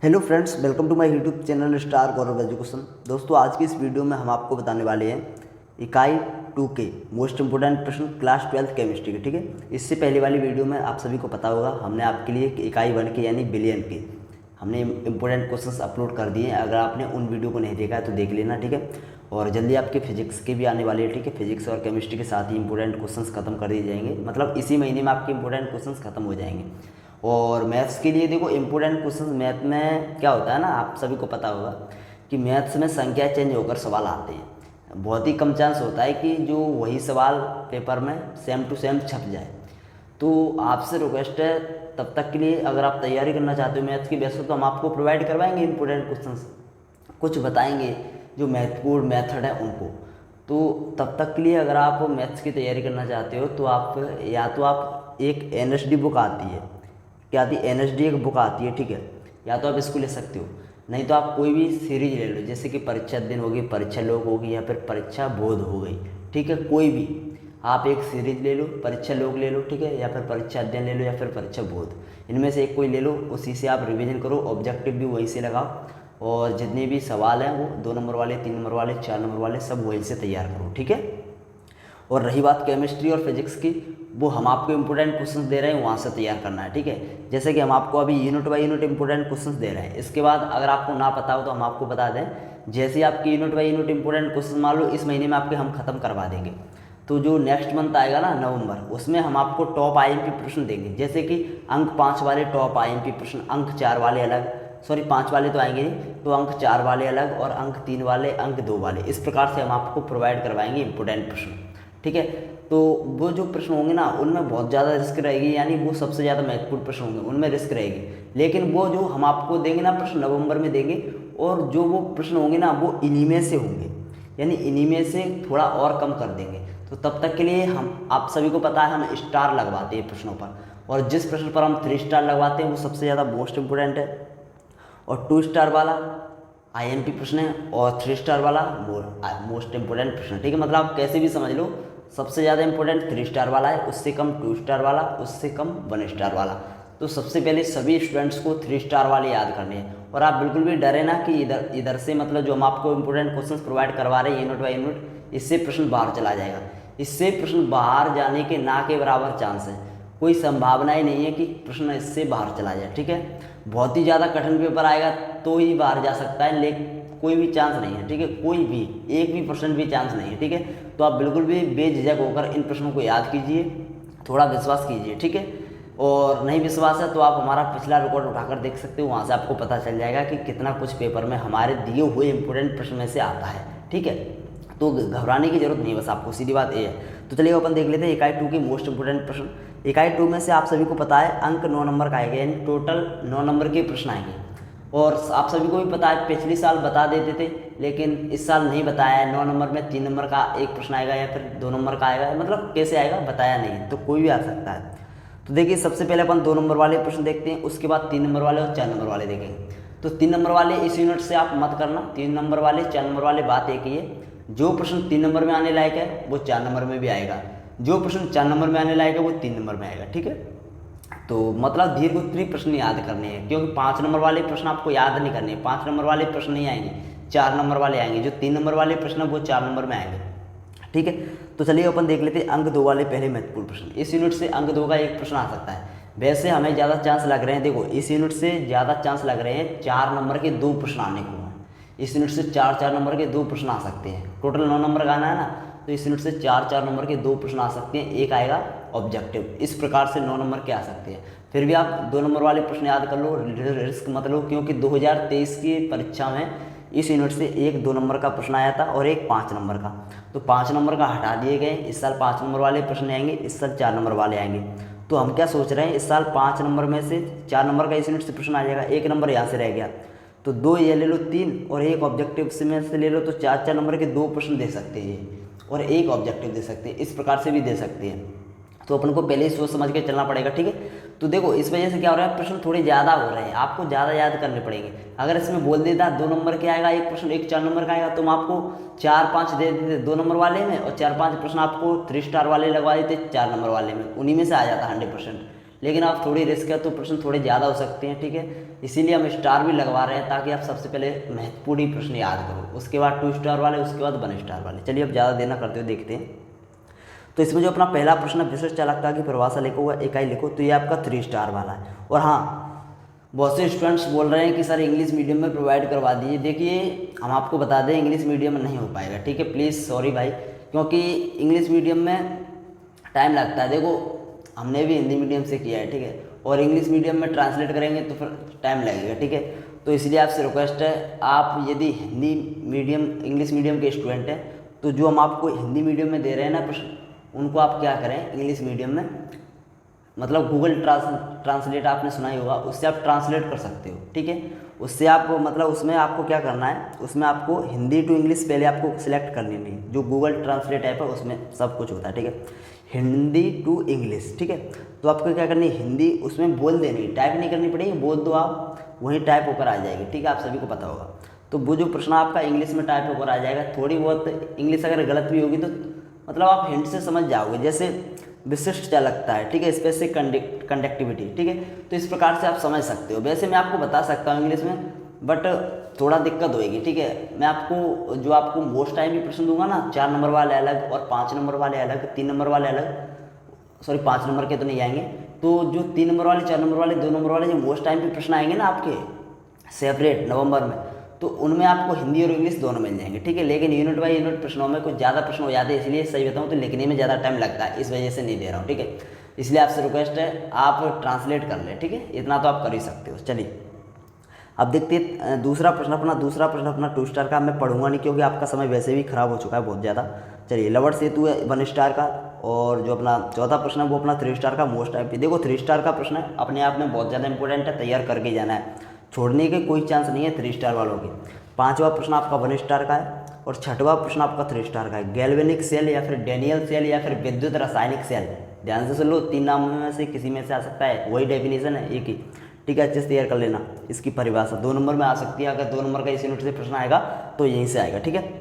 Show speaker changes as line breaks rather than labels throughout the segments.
Hello friends, welcome to my YouTube channel star Gaurav education. दोस्तों, आज की इस वीडियो में हम आपको बताने वाले हैं इकाई 2 के मोस्ट इंपोर्टेंट प्रश्न क्लास 12 केमिस्ट्री के। ठीक है, इससे पहले वाली वीडियो में आप सभी को पता होगा हमने आपके लिए इकाई 1 के यानी बिलियन के हमने इंपोर्टेंट क्वेश्चंस अपलोड कर दिए हैं। अगर आपने उन वीडियो को नहीं देखा है तो देख लेना। ठीक है, और जल्दी आपके फिजिक्स के भी आने वाले हैं। ठीक है, फिजिक्स और केमिस्ट्री के साथ ही इंपोर्टेंट क्वेश्चंस खत्म कर दिए जाएंगे, मतलब इसी महीने में आपके इंपोर्टेंट क्वेश्चंस खत्म हो जाएंगे। और मैथ्स के लिए देखो, इंपोर्टेंट क्वेश्चन मैथ में क्या होता है ना, आप सभी को पता होगा कि मैथ्स में संख्या चेंज होकर सवाल आते हैं। बहुत ही कम चांस होता है कि जो वही सवाल पेपर में सेम टू सेम छप जाए। तो आपसे रिक्वेस्ट है, तब तक के लिए अगर आप तैयारी करना चाहते हो मैथ्स की, वैसे तो हम आपको प्रोवाइड करवाएंगे इंपोर्टेंट क्वेश्चंस, कुछ बताएंगे जो महत्वपूर्ण मेथड है उनको। तो तब तक के लिए अगर आप मैथ्स की तैयारी करना चाहते हो तो आप या तो आप एक NSD बुक आती है, क्या आती है, NSD एक बुक आती है। ठीक है, या तो आप इसको ले सकते हो, नहीं तो आप कोई भी सीरीज ले लो, जैसे कि परीक्षा दिन होगी, परीक्षा लोग होगी, या फिर परीक्षा बोध हो गई। ठीक है, कोई भी आप एक सीरीज ले लो, परीक्षा लोग ले लो, ठीक है, या फिर परीक्षा अध्ययन ले लो, या फिर परीक्षा बोध, इनमें से एक कोई ले लो। उसी से आप रिवीजन करो, ऑब्जेक्टिव भी वहीं से लगाओ, और जितने भी सवाल हैं वो 2 नंबर वाले, 3 नंबर वाले, 4 नंबर वाले सब वहीं से तैयार करो। ठीक है, और रही बात केमिस्ट्री और फिजिक्स की, वो हम आपको इंपोर्टेंट क्वेश्चंस दे रहे हैं, वहाँ से तैयार करना है। ठीक है, जैसे कि हम आपको अभी unit by unit important questions दे रहे हैं। इसके बाद अगर आपको ना पता हो तो हम आपको बता दें, जैसे ही आपकी unit by unit important question मान लो इस महीने में आपके हम खत्म करवा देंगे, तो जो नेक्स्ट मंथ आएगा ना नवंबर, उसमें हम आपको टॉप IMP प्रश्न देंगे। जैसे कि अंक 5 वाले टॉप IMP प्रश्न, अंक 4 वाले अलग, सॉरी 5 वाले तो आएंगे नहीं, तो अंक 4 वाले अलग, और अंक 3 वाले, अंक 2 वाले, इस प्रकार से हम आपको प्रोवाइड करवाएंगे इंपोर्टेंट प्रश्न। ठीक है, तो वो जो प्रश्न होंगे ना उनमें बहुत ज़्यादा रिस्क रहेगी, यानी वो सबसे ज़्यादा महत्वपूर्ण प्रश्न होंगे, उनमें रिस्क रहेगी। लेकिन वो जो हम आपको देंगे ना प्रश्न, नवंबर में देंगे, और जो वो प्रश्न होंगे ना वो इन्हीं में से होंगे, यानी इन्हीं में से थोड़ा और कम कर देंगे। तो तब तक के लिए हम, आप सभी को पता है, हम स्टार लगवाते हैं प्रश्नों पर, और जिस प्रश्न पर हम 3 स्टार लगवाते हैं वो सबसे ज़्यादा मोस्ट इंपोर्टेंट है, और 2 स्टार वाला IMP प्रश्न है, और 3 स्टार वाला मोस्ट इंपोर्टेंट प्रश्न। ठीक है, मतलब आप कैसे भी समझ लो, सबसे ज़्यादा इंपॉर्टेंट 3 स्टार वाला है, उससे कम 2 स्टार वाला, उससे कम 1 स्टार वाला। तो सबसे पहले सभी स्टूडेंट्स को 3 स्टार वाले याद करने हैं। और आप बिल्कुल भी डरे ना कि इधर से, मतलब जो हम आपको इंपोर्टेंट क्वेश्चंस प्रोवाइड करवा रहे हैं यूनिट बाई यूनिट, इससे प्रश्न बाहर चला जाएगा। इससे प्रश्न बाहर जाने के ना के बराबर चांस है, कोई संभावना ही नहीं है कि प्रश्न इससे बाहर चला जाए। ठीक है, बहुत ही ज़्यादा कठिन पेपर आएगा तो ही बाहर जा सकता है, लेकिन कोई भी चांस नहीं है। ठीक है, कोई भी 1 भी % भी चांस नहीं है। ठीक है, तो आप बिल्कुल भी बेझिझक होकर इन प्रश्नों को याद कीजिए, थोड़ा विश्वास कीजिए। ठीक है, और नहीं विश्वास है तो आप हमारा पिछला रिकॉर्ड उठाकर देख सकते हो, वहाँ से आपको पता चल जाएगा कि कितना कुछ पेपर में हमारे दिए हुए इंपोर्टेंट प्रश्न में से आता है। ठीक है, तो घबराने की जरूरत नहीं, बस आपको सीधी बात ये है। तो चलिए अपन देख लेते हैं इकाई 2 के मोस्ट इंपोर्टेंट प्रश्न। इकाई 2 में से आप सभी को पता है अंक 9 नंबर का आएगा, यानी टोटल 9 नंबर के प्रश्न आएंगे। और आप सभी को भी पता है, पिछले साल बता देते थे, लेकिन इस साल नहीं बताया है। 9 नंबर में 3 नंबर का एक प्रश्न आएगा, या फिर 2 नंबर का आएगा, मतलब कैसे आएगा बताया नहीं, तो कोई भी आ सकता है। तो देखिए, सबसे पहले अपन 2 नंबर वाले प्रश्न देखते हैं, उसके बाद 3 नंबर वाले और 4 नंबर वाले देखेंगे। तो 3 नंबर वाले इस यूनिट से आप मत करना, 3 नंबर वाले 4 नंबर वाले, बात एक ही है, जो प्रश्न 3 नंबर में आने लायक है वो 4 नंबर में भी आएगा, जो प्रश्न 4 नंबर में आने लायक है वो 3 नंबर में आएगा। ठीक है, तो मतलब दीर्घ उत्तरी प्रश्न याद करने हैं, क्योंकि 5 नंबर वाले प्रश्न आपको याद नहीं करने हैं। 5 नंबर वाले प्रश्न नहीं आएंगे, 4 नंबर वाले आएंगे। जो 3 नंबर वाले प्रश्न वो 4 नंबर में आएंगे। ठीक है, तो चलिए अपन देख लेते हैं अंक 2 वाले पहले महत्वपूर्ण प्रश्न। इस यूनिट से अंक 2 का एक प्रश्न आ सकता है। वैसे हमें ज़्यादा चांस लग रहे हैं, देखो इस यूनिट से ज़्यादा चांस लग रहे हैं 4 नंबर के 2 प्रश्न आने को। इस यूनिट से 4 नंबर के 2 प्रश्न आ सकते हैं। टोटल 9 नंबर का आना है ना, तो इस यूनिट से 4 नंबर के 2 प्रश्न आ सकते हैं, एक आएगा ऑब्जेक्टिव। इस प्रकार से 9 नंबर के आ सकते हैं। फिर भी आप 2 नंबर वाले प्रश्न याद कर लो, रिस्क मत लो, क्योंकि 2023 की परीक्षा में इस यूनिट से एक 2 नंबर का प्रश्न आया था और एक 5 नंबर का, तो 5 नंबर का हटा दिए गए। इस साल 5 नंबर वाले प्रश्न आएंगे, इस साल 4 नंबर वाले आएंगे। तो हम क्या सोच रहे हैं, इस साल 5 नंबर में से 4 नंबर का इस यूनिट से प्रश्न आ जाएगा, 1 नंबर यहाँ से रह गया, तो 2 ये ले लो, 3 और एक ऑब्जेक्टिव से में से ले लो, तो 4 नंबर के 2 प्रश्न दे सकते हैं और एक ऑब्जेक्टिव दे सकते हैं। इस प्रकार से भी दे सकते हैं, तो अपन को पहले ही सोच समझ के चलना पड़ेगा। ठीक है, तो देखो इस वजह से क्या हो रहा है, प्रश्न थोड़े ज़्यादा हो रहे हैं, आपको ज़्यादा याद करने पड़ेंगे। अगर इसमें बोल देता 2 नंबर के आएगा एक प्रश्न, एक 4 नंबर का आएगा, तो हम आपको 4-5 दे देते 2 नंबर वाले में, और 4-5 प्रश्न आपको 3 स्टार वाले लगवा देते 4 नंबर वाले में, उन्हीं में से आ जाता 100%। लेकिन आप थोड़ी रिस्क है तो प्रश्न थोड़े ज़्यादा हो सकते हैं, ठीक है। इसीलिए हम स्टार भी लगवा रहे हैं ताकि आप सबसे पहले महत्वपूर्ण ही प्रश्न याद करो, उसके बाद 2 स्टार वाले, उसके बाद 1 स्टार वाले। चलिए अब ज़्यादा देना करते हो देखते हैं। तो इसमें जो अपना पहला प्रश्न विशिष्ट चालकता की परिभाषा लिखो हुआ इकाई लिखो, तो ये आपका 3 स्टार वाला है। और हाँ, बहुत से स्टूडेंट्स बोल रहे हैं कि सर इंग्लिश मीडियम में प्रोवाइड करवा दीजिए। देखिए हम आपको बता दें इंग्लिश मीडियम में नहीं हो पाएगा, ठीक है। प्लीज़ सॉरी भाई, क्योंकि इंग्लिश मीडियम में टाइम लगता है। देखो हमने भी हिंदी मीडियम से किया है, ठीक है, और इंग्लिश मीडियम में ट्रांसलेट करेंगे तो फिर टाइम लगेगा, ठीक है। तो इसलिए आपसे रिक्वेस्ट है, आप यदि हिंदी मीडियम इंग्लिश मीडियम के स्टूडेंट हैं तो जो हम आपको हिंदी मीडियम में दे रहे हैं ना प्रश्न, उनको आप क्या करें इंग्लिश मीडियम में, मतलब गूगल ट्रांसलेट आपने सुना ही होगा, उससे आप ट्रांसलेट कर सकते हो, ठीक है। उससे आप मतलब उसमें आपको क्या करना है, उसमें आपको हिंदी टू इंग्लिश पहले आपको सिलेक्ट करनी नहीं, जो गूगल ट्रांसलेट ऐप है उसमें सब कुछ होता है, ठीक है। हिंदी टू इंग्लिश, ठीक है। तो आपको क्या करनी है, हिंदी उसमें बोल देनी, टाइप नहीं करनी पड़ेगी, बोल दो आप, वहीं टाइप होकर आ जाएगी, ठीक है। आप सभी को पता होगा। तो वो जो प्रश्न आपका इंग्लिश में टाइप होकर आ जाएगा, थोड़ी बहुत इंग्लिश अगर गलत भी होगी तो मतलब आप हिंट से समझ जाओगे। जैसे विशिष्ट चालकता है, ठीक है, स्पेसिफिक कंडक्टिविटी, ठीक है। तो इस प्रकार से आप समझ सकते हो। वैसे मैं आपको बता सकता हूँ इंग्लिश में, बट थोड़ा दिक्कत होएगी, ठीक है। मैं आपको जो आपको मोस्ट टाइम भी प्रश्न दूंगा ना, 4 नंबर वाले अलग और 5 नंबर वाले अलग, 3 नंबर वाले अलग, सॉरी 5 नंबर के तो नहीं आएंगे। तो जो 3 नंबर वाले, 4 नंबर वाले, 2 नंबर वाले जो मोस्ट टाइम पे प्रश्न आएंगे ना आपके सेपरेट नवंबर में, तो उनमें आपको हिंदी और इंग्लिश दोनों मिल जाएंगे, ठीक है। लेकिन यूनिट बाई यूनिट प्रश्नों में कुछ ज़्यादा प्रश्न हो जाते हैं, इसलिए सही बताऊँ तो लिखने में ज़्यादा टाइम लगता है, इस वजह से नहीं दे रहा हूँ, ठीक है। इसलिए आपसे रिक्वेस्ट है आप ट्रांसलेट कर लें, ठीक है, इतना तो आप कर ही सकते हो। चलिए अब देखते हैं दूसरा प्रश्न अपना 2 स्टार का। मैं पढ़ूंगा नहीं क्योंकि आपका समय वैसे भी खराब हो चुका है बहुत ज़्यादा। चलिए लवण सेतु है 1 स्टार का, और जो अपना चौथा प्रश्न है वो अपना 3 स्टार का मोस्ट टाइप। देखो 3 स्टार का प्रश्न है, अपने आप में बहुत ज़्यादा इंपॉर्टेंट है, तैयार करके जाना है, छोड़ने के कोई चांस नहीं है 3 स्टार वालों के। 5वां प्रश्न आपका 1 स्टार का है, और 6वां प्रश्न आपका 3 स्टार का है। गैल्वेनिक सेल या फिर डेनियल सेल या फिर विद्युत रासायनिक सेल, ध्यान से सुन लो, 3 नामों में से किसी में से आ सकता है, वही डेफिनेशन है एक ही, ठीक है। अच्छे से तैयार कर लेना। इसकी परिभाषा 2 नंबर में आ सकती है, अगर 2 नंबर का इस यूनिट से प्रश्न आएगा तो यहीं से आएगा, ठीक है।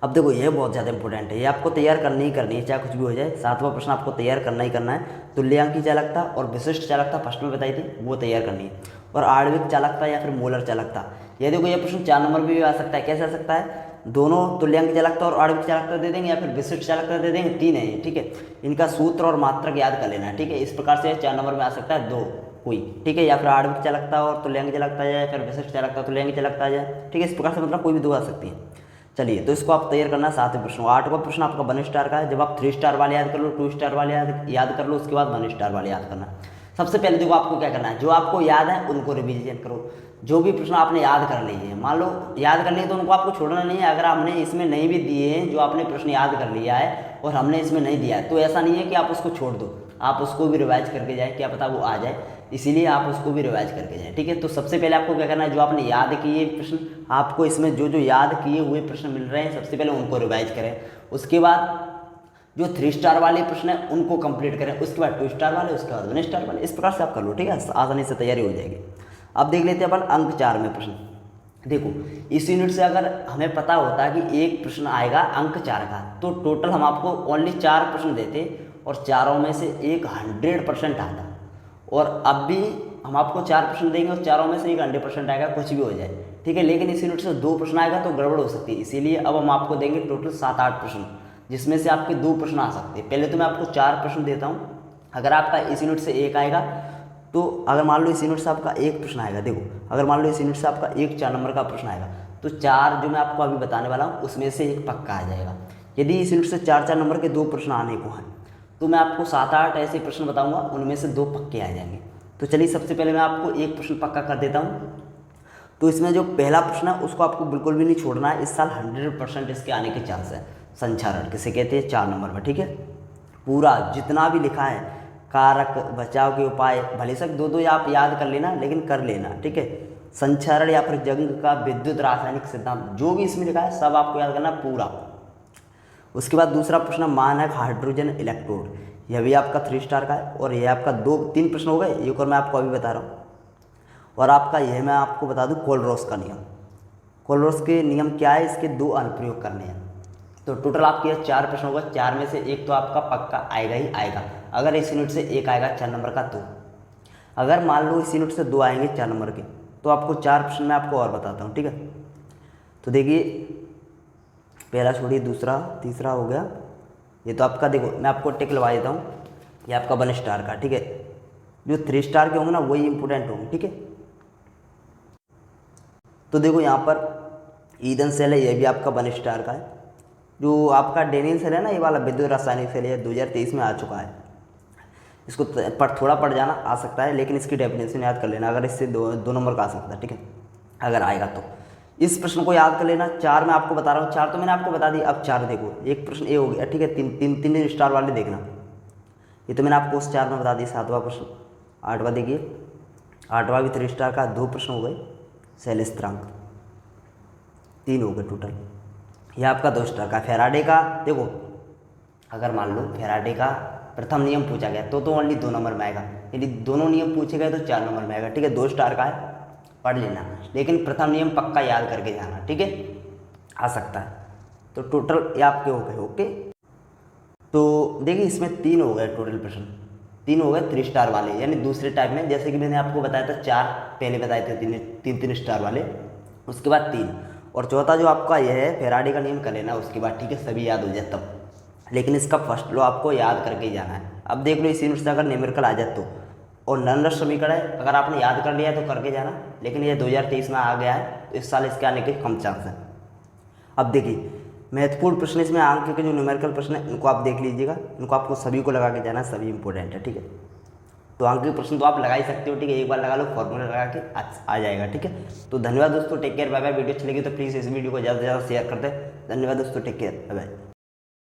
अब देखो ये बहुत ज़्यादा इंपॉर्टेंट है, ये आपको तैयार करनी ही करनी है, चाहे कुछ भी हो जाए। 7वां प्रश्न आपको तैयार करना ही करना है। तुल्यांकी चालकता और विशिष्ट चालकता फर्स्ट में बताई थी, वो तैयार करनी है। और आणविक चालकता या फिर मोलर चालकता, ये देखो ये प्रश्न 4 नंबर में भी आ सकता है। कैसे आ सकता है, दोनों तुल्यांकी चालकता और आणविक चालकता दे देंगे या फिर विशिष्ट चालकता दे देंगे, 3 है, ठीक है। इनका सूत्र और मात्रक याद कर लेना है, ठीक है। इस प्रकार से 4 नंबर में आ सकता है 2 कोई, ठीक है, या फिर आणविक चालकता और तुल्यांकी चालकता जाए, या फिर विशिष्ट चालकता तुल्यांकी चालकता जाए, ठीक है। इस प्रकार से मतलब कोई भी 2 आ सकती है। चलिए तो इसको आप तैयार करना है। 7वें प्रश्न। 8वां प्रश्न आपका 1 स्टार का है। जब आप 3 स्टार वाले याद कर लो, 2 स्टार वाले याद कर लो, उसके बाद 1 स्टार वाले याद करना। सबसे पहले देखो आपको क्या करना है, जो आपको याद है उनको रिवीजन करो। जो भी प्रश्न आपने याद कर लिए हैं, मान लो याद कर लिए तो उनको आपको छोड़ना नहीं है। अगर हमने इसमें नहीं भी दिए हैं, जो आपने प्रश्न याद कर लिया है और हमने इसमें नहीं दिया है, तो ऐसा नहीं है कि आप उसको छोड़ दो, आप उसको भी रिवाइज करके जाए, क्या पता वो आ जाए, इसीलिए आप उसको भी रिवाइज करके जाएं, ठीक है। तो सबसे पहले आपको क्या करना है, जो आपने याद किए प्रश्न, आपको इसमें जो जो याद किए हुए प्रश्न मिल रहे हैं, सबसे पहले उनको रिवाइज करें। उसके बाद जो 3 स्टार वाले प्रश्न हैं उनको कंप्लीट करें, उसके बाद 2 स्टार वाले, उसके बाद 1 स्टार वाले। इस प्रकार से आप कर लो, ठीक है, आसानी से तैयारी हो जाएगी। अब देख लेते हैं अपन अंक 4 में प्रश्न। देखो इस यूनिट से अगर हमें पता होता है कि एक प्रश्न आएगा अंक 4 का, तो टोटल हम आपको ओनली 4 प्रश्न देते और चारों में से एक 100% आता। और अब भी हम आपको 4 प्रश्न देंगे और चारों में से एक 100% आएगा, कुछ भी हो जाए, ठीक है। लेकिन इस यूनिट से 2 प्रश्न आएगा तो गड़बड़ हो सकती है, इसीलिए अब हम आपको देंगे टोटल 7-8 प्रश्न, जिसमें से आपके 2 प्रश्न आ सकते हैं। पहले तो मैं आपको 4 प्रश्न देता हूँ। अगर आपका इस यूनिट से 1 आएगा, तो अगर मान लो इस यूनिट से आपका 1 प्रश्न आएगा, देखो अगर मान लो इस यूनिट से आपका 1 4 नंबर का प्रश्न आएगा, तो 4 जो मैं आपको अभी बताने वाला हूँ उसमें से 1 पक्का आ जाएगा। यदि इस यूनिट से 4-4 नंबर के 2 प्रश्न आने को हैं, तो मैं आपको 7-8 ऐसे प्रश्न बताऊँगा, उनमें से 2 पक्के आ जाएंगे। तो चलिए सबसे पहले मैं आपको 1 प्रश्न पक्का कर देता हूँ। तो इसमें जो पहला प्रश्न है उसको आपको बिल्कुल भी नहीं छोड़ना है, इस साल 100% इसके आने के चांस है। संचारण किसे कहते हैं, 4 नंबर में, ठीक है। पूरा जितना भी लिखा है, कारक, बचाव के उपाय, भले सक 2-2 आप याद कर लेना, लेकिन कर लेना, ठीक है। संचारण या फिर जंग का विद्युत रासायनिक सिद्धांत, जो भी इसमें लिखा है सब आपको याद करना पूरा। उसके बाद दूसरा प्रश्न मानक हाइड्रोजन इलेक्ट्रोड, यह भी आपका 3 स्टार का है। और यह आपका 2-3 प्रश्न हो गए, एक और मैं आपको अभी बता रहा हूँ। और आपका यह मैं आपको बता दूँ कोलरोस का नियम। कोलरोस के नियम क्या है, इसके 2 अनुप्रयोग करने हैं। तो टोटल आपके 4 प्रश्न होगा, 4 में से 1 तो आपका पक्का आएगा ही आएगा। अगर इस यूनिट से 1 आएगा 4 नंबर का, तो अगर मान लो इस यूनिट से 2 आएंगे 4 नंबर के, तो आपको 4 प्रश्न मैं आपको और बताता हूँ, ठीक है। तो देखिए पहला छोड़िए, दूसरा तीसरा हो गया। ये तो आपका देखो मैं आपको टिक लगा देता हूँ, ये आपका 1 स्टार का, ठीक है। जो 3 स्टार के होंगे ना वही इंपॉर्टेंट होंगे, ठीक है। तो देखो यहाँ पर ईंधन सेल है, ये भी आपका 1 स्टार का है। जो आपका डेनियल सेल है ना, ये वाला विद्युत रासायनिक सेल है, 2023 में आ चुका है। इसको पर थोड़ा पढ़ जाना आ सकता है, लेकिन इसकी डेफिनेशन याद कर लेना, अगर इससे 2 नंबर का आ सकता है, ठीक है, अगर आएगा तो। इस प्रश्न को याद कर लेना। 4 मैं आपको बता रहा हूँ, 4 तो मैंने आपको बता दी। अब 4 देखो, एक प्रश्न ए हो गया, ठीक है। तीन स्टार वाले देखना, ये तो मैंने आपको उस 4 में बता दी। 7वां प्रश्न, 8वां देखिए, 8वां भी 3 स्टार का, 2 प्रश्न हो गए। शैल स्थिरांक 3 हो गए टोटल। यह आपका 2 स्टार का। फैराडे का देखो, अगर मान लो फैराडे का प्रथम नियम पूछा गया तो ओनली 2 नंबर में आएगा। यदि दोनों नियम पूछे गए तो 4 नंबर में आएगा, ठीक है। 2 स्टार का है, पढ़ लेना, लेकिन प्रथम नियम पक्का याद करके जाना, ठीक है, आ सकता है। तो टोटल ये आपके हो गए, ओके। तो देखिए इसमें 3 हो गए टोटल प्रश्न, 3 हो गए 3 स्टार वाले, यानी दूसरे टाइप में। जैसे कि मैंने आपको बताया था 4 पहले बताए थे, 3 स्टार वाले, उसके बाद 3, और चौथा जो आपका यह है फैराडे का नियम कर लेना उसके बाद, ठीक है, सभी याद हो जाए तब। लेकिन इसका फर्स्ट लॉ आपको याद करके ही जाना है। अब देख लो इस यूनिट से अगर न्यूमेरिकल आ जाए तो, और नंबर समीकरण है, अगर आपने याद कर लिया है तो करके जाना, लेकिन ये 2023 में आ गया है तो इस साल इसके आने के कम चांस है। अब देखिए महत्वपूर्ण प्रश्न इसमें अंक के जो न्यूमेरिकल प्रश्न है इनको आप देख लीजिएगा, इनको आपको सभी को लगा के जाना, सभी इंपॉर्टेंट है, ठीक है। तो अंक के प्रश्न तो आप लगा ही सकते हो, ठीक है, एक बार लगा लो, फॉर्मूला लगा के आ जाएगा, ठीक है। तो धन्यवाद दोस्तों, take care, bye bye. Video अच्छी लगी तो प्लीज़ इस वीडियो को ज़्यादा से ज़्यादा शेयर कर दें। धन्यवाद दोस्तों, टेक केयर, बाय बाय।